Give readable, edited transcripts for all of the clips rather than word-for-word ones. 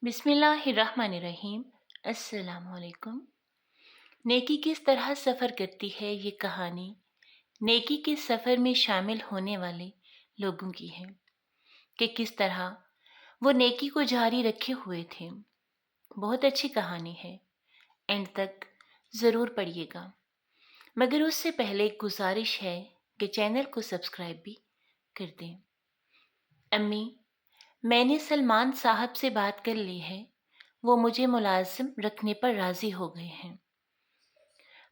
बिस्मिल्लाहिर्रहमानिर्रहीम। अस्सलाम वालेकुम। नेकी किस तरह सफ़र करती है ये कहानी नेकी के सफ़र में शामिल होने वाले लोगों की है कि किस तरह वो नेकी को जारी रखे हुए थे। बहुत अच्छी कहानी है, एंड तक ज़रूर पढ़िएगा। मगर उससे पहले एक गुजारिश है कि चैनल को सब्सक्राइब भी कर दें। अम्मी, मैंने सलमान साहब से बात कर ली है, वो मुझे मुलाजिम रखने पर राज़ी हो गए हैं।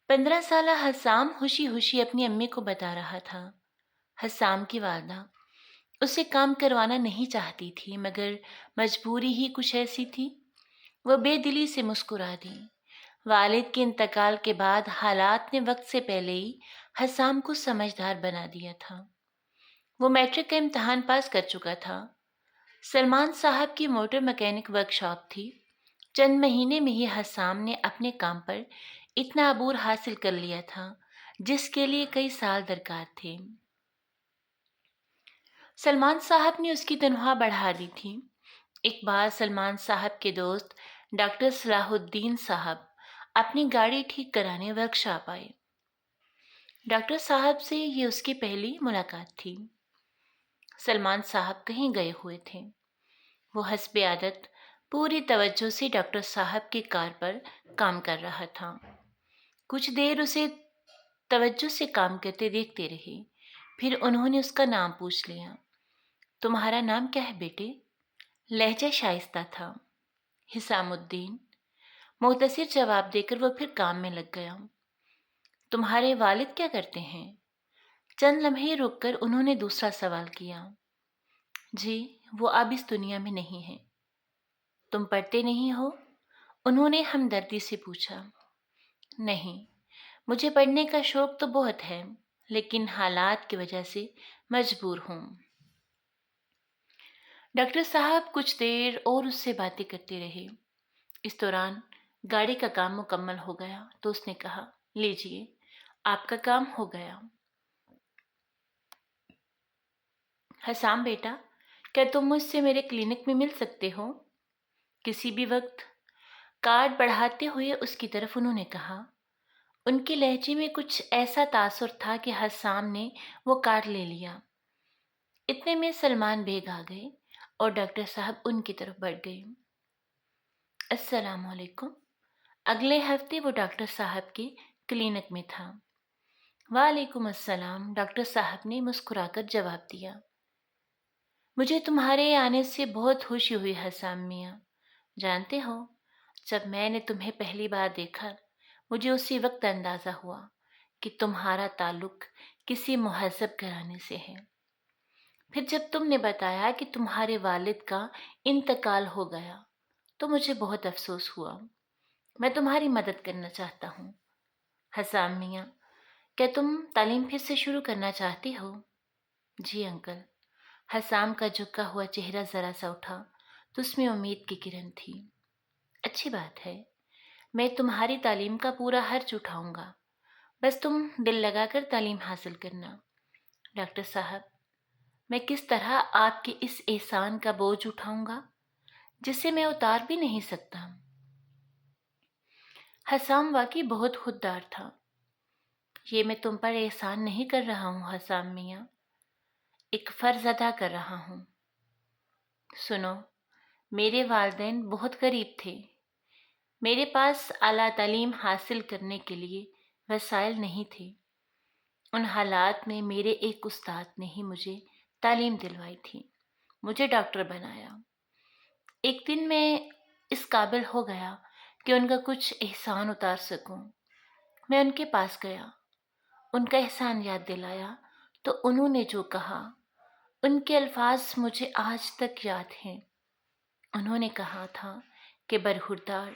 15 साला हसाम खुशी खुशी अपनी अम्मी को बता रहा था। हसाम की वालदा उसे काम करवाना नहीं चाहती थी, मगर मजबूरी ही कुछ ऐसी थी। वह बेदिली से मुस्कुरा दी। वालिद के इंतकाल के बाद हालात ने वक्त से पहले ही हसाम को समझदार बना दिया था। वो मैट्रिक का इम्तहान पास कर चुका था। सलमान साहब की मोटर मैकेनिक वर्कशॉप थी। चंद महीने में ही हसाम ने अपने काम पर इतना अबूर हासिल कर लिया था जिसके लिए कई साल दरकार थे। सलमान साहब ने उसकी तनख्वाह बढ़ा दी थी। एक बार सलमान साहब के दोस्त डॉक्टर सलाहुद्दीन साहब अपनी गाड़ी ठीक कराने वर्कशॉप आए। डॉक्टर साहब से ये उसकी पहली मुलाकात थी। सलमान साहब कहीं गए हुए थे। वो हस्बे आदत पूरी तवज्जो से डॉक्टर साहब की कार पर काम कर रहा था। कुछ देर उसे तवज्जो से काम करते देखते रहे। फिर उन्होंने उसका नाम पूछ लिया। तुम्हारा नाम क्या है बेटे? लहजा शाइस्ता था। हिसामुद्दीन। मुख्तसर जवाब देकर वो फिर काम में लग गया। तुम्हारे वालिद क्या करते हैं? चंद लम्हे रुककर उन्होंने दूसरा सवाल किया। जी, वो अब इस दुनिया में नहीं है। तुम पढ़ते नहीं हो? उन्होंने हमदर्दी से पूछा। नहीं, मुझे पढ़ने का शौक तो बहुत है, लेकिन हालात की वजह से मजबूर हूँ। डॉक्टर साहब कुछ देर और उससे बातें करते रहे। इस दौरान गाड़ी का काम मुकम्मल हो गया तो उसने कहा, लीजिए, आपका काम हो गया। हसाम बेटा, क्या तुम मुझसे मेरे क्लिनिक में मिल सकते हो किसी भी वक्त? कार्ड बढ़ाते हुए उसकी तरफ उन्होंने कहा। उनके लहजे में कुछ ऐसा तासुर था कि हसाम ने वो कार्ड ले लिया। इतने में सलमान बेग आ गए और डॉक्टर साहब उनकी तरफ बढ़ गए। अस्सलाम वालेकुम। अगले हफ्ते वो डॉक्टर साहब के क्लिनिक में था। वालेकुम अस्सलाम, डॉक्टर साहब ने मुस्कुराकर जवाब दिया। मुझे तुम्हारे आने से बहुत खुशी हुई हसाम मियाँ। जानते हो, जब मैंने तुम्हें पहली बार देखा, मुझे उसी वक्त अंदाज़ा हुआ कि तुम्हारा ताल्लुक किसी मुहज़्ज़ब घराने से है। फिर जब तुमने बताया कि तुम्हारे वालिद का इंतकाल हो गया, तो मुझे बहुत अफसोस हुआ। मैं तुम्हारी मदद करना चाहता हूँ। हसाम मियाँ, क्या तुम तालीम फिर से शुरू करना चाहती हो? जी अंकल। हसाम का झुका हुआ चेहरा ज़रा सा उठा तो उसमें उम्मीद की किरण थी। अच्छी बात है, मैं तुम्हारी तालीम का पूरा खर्च उठाऊंगा। बस तुम दिल लगाकर तालीम हासिल करना। डॉक्टर साहब, मैं किस तरह आपके इस एहसान का बोझ उठाऊंगा जिसे मैं उतार भी नहीं सकता? हसाम वाकई बहुत खुददार था। ये मैं तुम पर एहसान नहीं कर रहा हूँ हसाम मियाँ, एक फ़र्ज़ अदा कर रहा हूँ। सुनो, मेरे वालिदैन बहुत गरीब थे। मेरे पास आला तालीम हासिल करने के लिए वसाइल नहीं थे। उन हालात में मेरे एक उस्ताद ने ही मुझे तालीम दिलवाई थी, मुझे डॉक्टर बनाया। एक दिन मैं इस काबिल हो गया कि उनका कुछ एहसान उतार सकूं। मैं उनके पास गया, उनका एहसान याद दिलाया तो उन्होंने जो कहा, उनके अल्फाज मुझे आज तक याद हैं। उन्होंने कहा था कि बरखुरदार,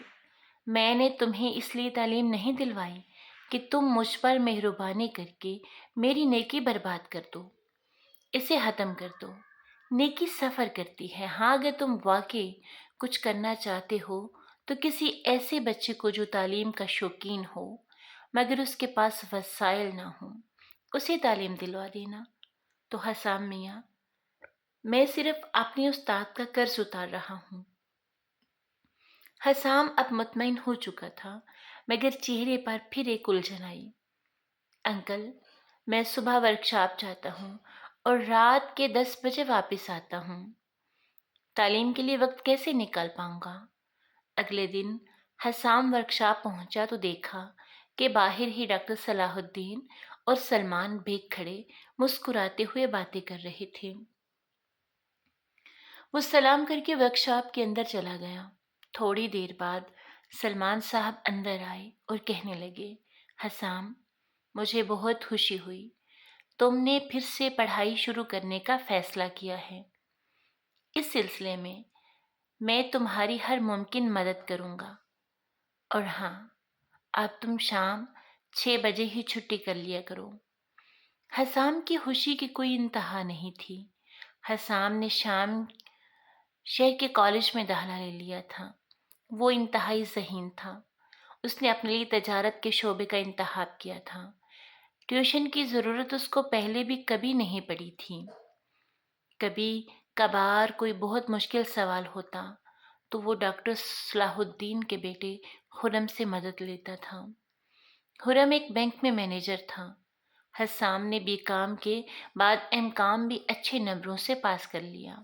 मैंने तुम्हें इसलिए तालीम नहीं दिलवाई कि तुम मुझ पर मेहरबानी करके मेरी नेकी बर्बाद कर दो, इसे ख़त्म कर दो। नेकी सफ़र करती है। हाँ, अगर तुम वाकई कुछ करना चाहते हो तो किसी ऐसे बच्चे को जो तालीम का शौकीन हो मगर उसके पास वसाइल ना हो, उसे तालीम दिलवा देना। तो हसाम मियाँ, मैं सिर्फ अपने उस्ताद का कर्ज उतार रहा हूँ। حسام اب مطمئن ہو چکا تھا، مگر چہرے پر پھر ایک الجھن آئی۔ انکل، میں صبح ورکشاپ جاتا ہوں اور رات کے 10 بجے واپس آتا ہوں۔ تعلیم کے لیے وقت کیسے نکال پاؤں گا؟ اگلے دن حسام ورکشاپ پہنچا تو دیکھا کہ باہر ہی ڈاکٹر صلاح الدین اور سلمان بیگ کھڑے مسکراتے ہوئے باتیں کر رہے تھے۔ وہ سلام کر کے ورکشاپ کے اندر چلا گیا۔ تھوڑی دیر بعد سلمان صاحب اندر آئے اور کہنے لگے، حسام، مجھے بہت خوشی ہوئی، تم نے پھر سے پڑھائی شروع کرنے کا فیصلہ کیا ہے۔ اس سلسلے میں تمہاری ہر ممکن مدد کروں گا، اور ہاں، اب تم شام 6 بجے ہی چھٹی کر لیا کرو۔ حسام کی خوشی کی کوئی انتہا نہیں تھی۔ حسام نے شام شہر کے کالج میں داخلہ لے لیا تھا۔ وہ انتہائی ذہین تھا۔ اس نے اپنے لیے تجارت کے شعبے کا انتخاب کیا تھا۔ ٹیوشن کی ضرورت اس کو پہلے بھی کبھی نہیں پڑی تھی۔ کبھی کبھار کوئی بہت مشکل سوال ہوتا تو وہ ڈاکٹر صلاح الدین کے بیٹے خرم سے مدد لیتا تھا۔ خرم ایک بینک میں مینیجر تھا۔ حسام نے بی کام کے بعد ایم کام بھی اچھے نمبروں سے پاس کر لیا۔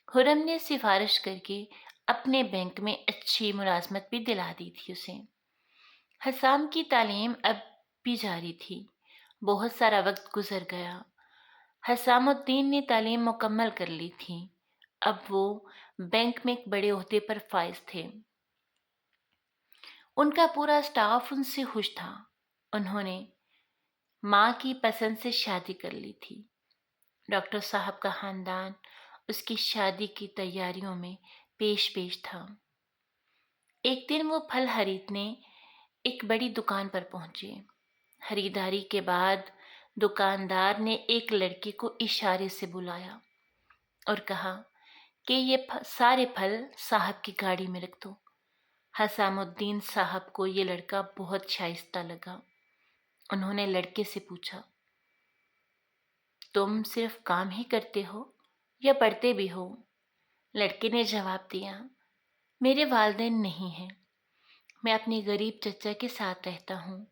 خرم نے سفارش کر کے اپنے بینک میں اچھی ملازمت بھی دلا دی تھی اسے۔ حسام کی تعلیم اب بھی جاری تھی۔ بہت سارا وقت گزر گیا۔ حسام الدین نے تعلیم مکمل کر لی تھی۔ اب وہ بینک میں ایک بڑے عہدے پر فائز تھے۔ ان کا پورا اسٹاف ان سے خوش تھا۔ انہوں نے ماں کی پسند سے شادی کر لی تھی۔ ڈاکٹر صاحب کا خاندان اس کی شادی کی تیاریوں میں پیش تھا۔ ایک دن وہ پھل خریدنے ایک بڑی دکان پر پہنچے۔ خریداری کے بعد دکاندار نے ایک لڑکے کو اشارے سے بلایا اور کہا کہ یہ سارے پھل صاحب کی گاڑی میں رکھ دو۔ حسام الدین صاحب کو یہ لڑکا بہت شائستہ لگا۔ انہوں نے لڑکے سے پوچھا، تم صرف کام ہی کرتے ہو یا پڑھتے بھی ہو؟ لڑکے نے جواب دیا، میرے والدین نہیں ہیں، میں اپنے غریب چچا کے ساتھ رہتا ہوں،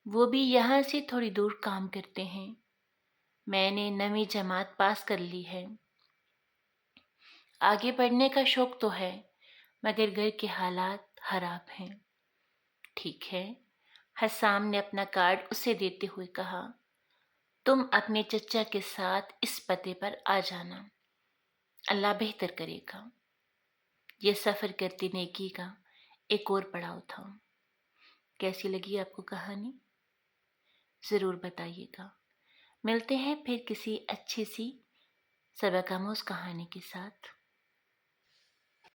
وہ بھی یہاں سے تھوڑی دور کام کرتے ہیں۔ میں نے 9ویں جماعت پاس کر لی ہے۔ آگے پڑھنے کا شوق تو ہے، مگر گھر کے حالات خراب ہیں۔ ٹھیک ہے، حسام نے اپنا کارڈ اسے دیتے ہوئے کہا، تم اپنے چچا کے ساتھ اس پتے پر آ جانا، اللہ بہتر کرے گا۔ یہ سفر کرتی نیکی کا ایک اور پڑاؤ تھا۔ کیسی لگی آپ کو کہانی؟ ضرور بتائیے گا۔ ملتے ہیں پھر کسی اچھی سی سبق آموز کہانی کے ساتھ۔